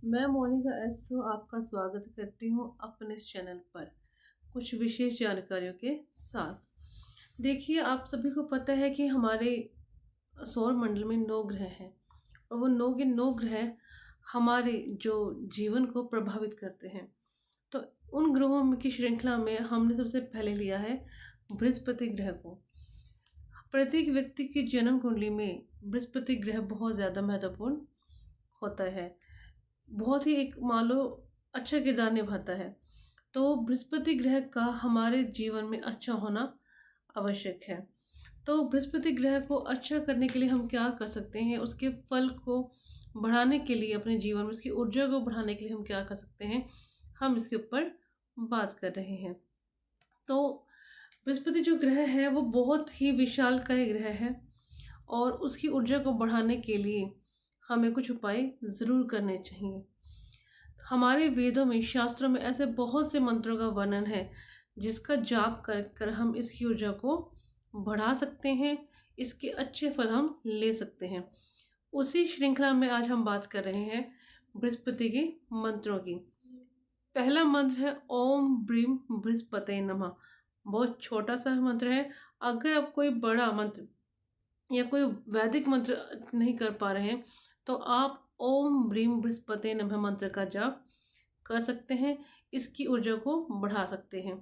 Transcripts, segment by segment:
मैं मोनिका एस्ट्रो आपका स्वागत करती हूँ अपने इस चैनल पर कुछ विशेष जानकारियों के साथ। देखिए, आप सभी को पता है कि हमारे सौर मंडल में 9 ग्रह हैं और वो 9 के 9 ग्रह हमारे जो जीवन को प्रभावित करते हैं। तो उन ग्रहों की श्रृंखला में हमने सबसे पहले लिया है बृहस्पति ग्रह को। प्रत्येक व्यक्ति की जन्म कुंडली में बृहस्पति ग्रह बहुत ज़्यादा महत्वपूर्ण होता है, बहुत ही एक मान लो अच्छा किरदार निभाता है। तो बृहस्पति ग्रह का हमारे जीवन में अच्छा होना आवश्यक है। तो बृहस्पति ग्रह को अच्छा करने के लिए हम क्या कर सकते हैं, उसके फल को बढ़ाने के लिए, अपने जीवन में उसकी ऊर्जा को बढ़ाने के लिए हम क्या कर सकते हैं, हम इसके ऊपर बात कर रहे हैं। तो बृहस्पति जो ग्रह है वो बहुत ही विशालकाय ग्रह है और उसकी ऊर्जा को बढ़ाने के लिए हमें कुछ उपाय ज़रूर करने चाहिए। हमारे वेदों में, शास्त्रों में ऐसे बहुत से मंत्रों का वर्णन है जिसका जाप कर कर हम इसकी ऊर्जा को बढ़ा सकते हैं, इसके अच्छे फल हम ले सकते हैं। उसी श्रृंखला में आज हम बात कर रहे हैं बृहस्पति के मंत्रों की। पहला मंत्र है ओम ब्रीम बृहस्पते नमः। बहुत छोटा सा मंत्र है। अगर आप कोई बड़ा मंत्र या कोई वैदिक मंत्र नहीं कर पा रहे हैं तो आप ओम ब्रीम बृहस्पते नमः मंत्र का जाप कर सकते हैं, इसकी ऊर्जा को बढ़ा सकते हैं।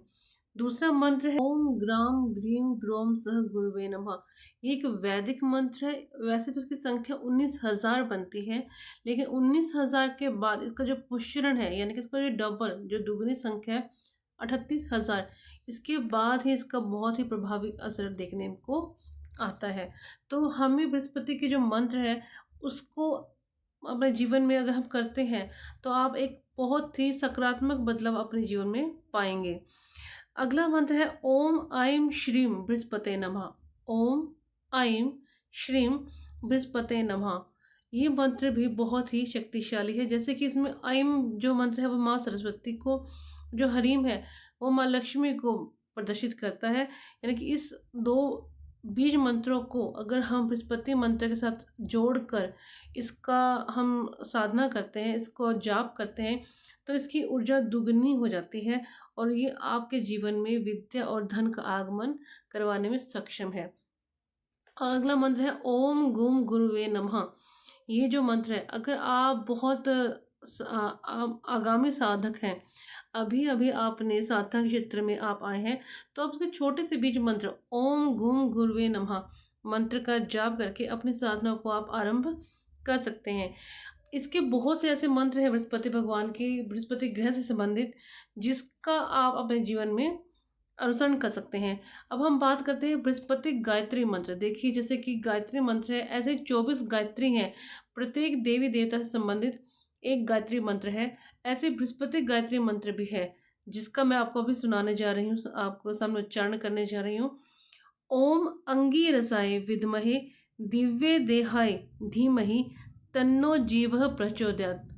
दूसरा मंत्र है ओम ग्राम ग्रीम ग्रोम सह गुरुवे नमः। ये एक वैदिक मंत्र है। वैसे तो इसकी संख्या 19,000 बनती है, लेकिन 19,000 के बाद इसका जो पुष्करण है, यानी कि इसका जो डबल, जो दुगनी संख्या है 38,000, इसके बाद ही इसका बहुत ही प्रभावी असर देखने को आता है। तो हमें बृहस्पति के जो मंत्र है उसको अपने जीवन में अगर हम करते हैं तो आप एक बहुत ही सकारात्मक बदलाव अपने जीवन में पाएंगे। अगला मंत्र है ओम ऐं श्रीम बृहस्पते नमः। ओम ऐं श्रीम बृहस्पते नमः। ये मंत्र भी बहुत ही शक्तिशाली है। जैसे कि इसमें ऐं जो मंत्र है वो माँ सरस्वती को, जो हरीम है वो माँ लक्ष्मी को प्रदर्शित करता है। यानी कि इस दो बीज मंत्रों को अगर हम बृहस्पति मंत्र के साथ जोड़कर इसका हम साधना करते हैं, इसको जाप करते हैं, तो इसकी ऊर्जा दुगनी हो जाती है और ये आपके जीवन में विद्या और धन का आगमन करवाने में सक्षम है। अगला मंत्र है ओम गुम गुरुवे नमः। ये जो मंत्र है, अगर आप बहुत आगामी साधक हैं, अभी अभी आपने साधना के क्षेत्र में आप आए हैं, तो आप उसके छोटे से बीज मंत्र ओम गुम गुरुवे नमः मंत्र का जाप करके अपनी साधना को आप आरंभ कर सकते हैं। इसके बहुत से ऐसे मंत्र हैं बृहस्पति भगवान की, बृहस्पति ग्रह से संबंधित, जिसका आप अपने जीवन में अनुसरण कर सकते हैं। अब हम बात करते हैं बृहस्पति गायत्री मंत्र। देखिए, जैसे कि गायत्री मंत्र है, ऐसे 24 गायत्री हैं, प्रत्येक देवी देवता से संबंधित एक गायत्री मंत्र है। ऐसे बृहस्पति गायत्री मंत्र भी है जिसका मैं आपको अभी सुनाने जा रही हूँ, आपको सामने उच्चारण करने जा रही हूँ। ओम अंगीरसाय विद्महे दिव्य देहाय धीमहि तन्नो जीवः प्रचोदयात्।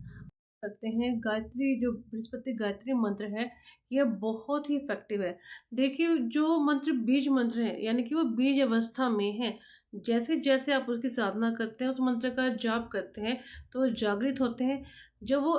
करते हैं गायत्री, जो बृहस्पति गायत्री मंत्र है यह बहुत ही इफेक्टिव है। देखिए, जो मंत्र बीज मंत्र है, यानी कि वो बीज अवस्था में है, जैसे जैसे आप उसकी साधना करते हैं, उस मंत्र का जाप करते हैं, तो वो जागृत होते हैं। जब वो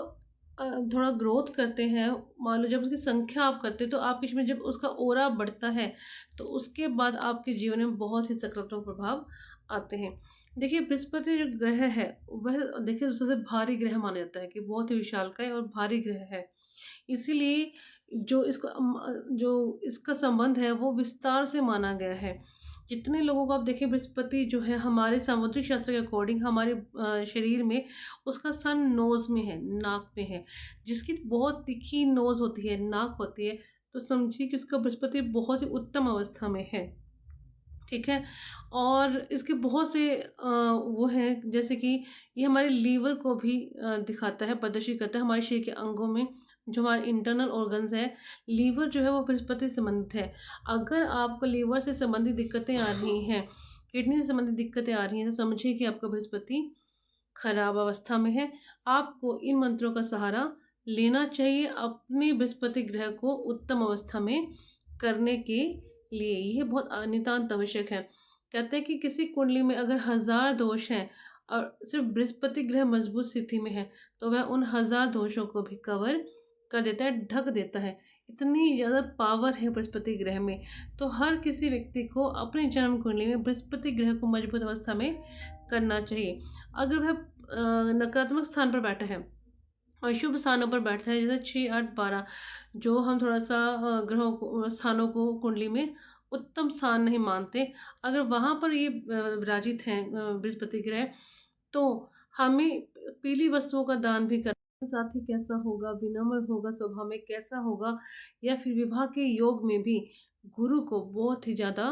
थोड़ा ग्रोथ करते हैं, मान लो जब उसकी संख्या आप करते हैं, तो आपके इसमें जब उसका ओरा बढ़ता है तो उसके बाद आपके जीवन में बहुत ही सकारात्मक प्रभाव आते हैं। देखिए, बृहस्पति जो ग्रह है वह, देखिए, सबसे भारी ग्रह माना जाता है कि बहुत ही विशालकाय और भारी ग्रह है। इसीलिए जो इसका संबंध है वो विस्तार से माना गया है। जितने लोगों को आप देखिए, बृहस्पति जो है हमारे सामुद्रिक शास्त्र के अकॉर्डिंग हमारे शरीर में उसका सन नोज में है, नाक में है। जिसकी बहुत तीखी नोज होती है, नाक होती है, तो समझिए कि उसका बृहस्पति बहुत ही उत्तम अवस्था में है। ठीक है। और इसके बहुत से वो हैं, जैसे कि ये हमारे लीवर को भी दिखाता है, प्रदर्शित करता है। हमारे शरीर के अंगों में जो हमारे इंटरनल ऑर्गन्स है, लीवर जो है वो बृहस्पति से संबंधित है। अगर आपको लीवर से संबंधित दिक्कतें आ रही हैं, किडनी से संबंधित दिक्कतें आ रही हैं, तो समझिए कि आपका बृहस्पति खराब अवस्था में है। आपको इन मंत्रों का सहारा लेना चाहिए अपने बृहस्पति ग्रह को उत्तम अवस्था में करने के लिए। यह बहुत नितांत आवश्यक है। कहते हैं कि किसी कुंडली में अगर 1000 दोष हैं, और सिर्फ बृहस्पति ग्रह मजबूत स्थिति में है तो वह उन 1000 दोषों को भी कवर कर देता है, ढक देता है। इतनी ज़्यादा पावर है बृहस्पति ग्रह में। तो हर किसी व्यक्ति को अपनी जन्म कुंडली में बृहस्पति ग्रह को मजबूत अवस्था में करना चाहिए। अगर वह नकारात्मक स्थान पर बैठा है और शुभ स्थानों पर बैठता है, जैसे 6, 8, 12, जो हम थोड़ा सा ग्रहों को स्थानों को कुंडली में उत्तम स्थान नहीं मानते, अगर वहाँ पर ये विराजित हैं बृहस्पति ग्रह, तो हमें पीली वस्तुओं का दान भी करना। साथ ही कैसा होगा, विनम्र होगा, स्वभाव में कैसा होगा, या फिर विवाह के योग में भी गुरु को बहुत ही ज़्यादा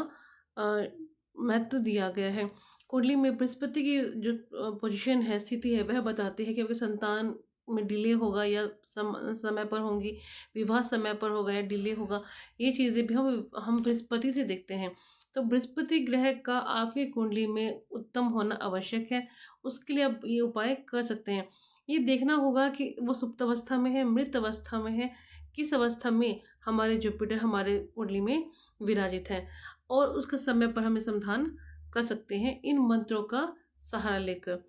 महत्व दिया गया है। कुंडली में बृहस्पति की जो पोजीशन है, स्थिति है, वह बताती है कि अभी संतान में डिले होगा या समय पर होंगी, विवाह समय पर होगा या डिले होगा। ये चीज़ें भी हम बृहस्पति से देखते हैं। तो बृहस्पति ग्रह का आपकी कुंडली में उत्तम होना आवश्यक है। उसके लिए आप ये उपाय कर सकते हैं। ये देखना होगा कि वो सुप्त अवस्था में है, मृत अवस्था में है, किस अवस्था में हमारे जुपिटर हमारे कुंडली में विराजित है, और उसका समय पर हमें समाधान कर सकते हैं इन मंत्रों का सहारा लेकर।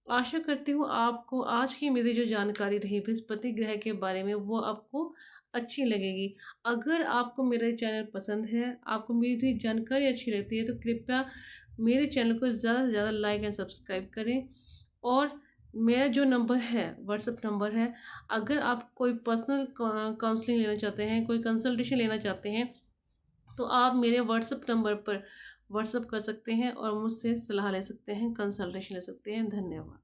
आशा करती हूँ आपको आज की मेरी जो जानकारी रही बृहस्पति ग्रह के बारे में वो आपको अच्छी लगेगी। अगर आपको मेरा चैनल पसंद है, आपको मेरी जानकारी अच्छी लगती है, तो कृपया मेरे चैनल को ज़्यादा से ज़्यादा लाइक एंड सब्सक्राइब करें। और मेरा जो नंबर है, व्हाट्सएप नंबर है, अगर आप कोई पर्सनल काउंसलिंग लेना चाहते हैं, कोई कंसल्टेशन लेना चाहते हैं, तो आप मेरे व्हाट्सएप नंबर पर व्हाट्सएप कर सकते हैं और मुझसे सलाह ले सकते हैं, कंसल्टेशन ले सकते हैं। धन्यवाद।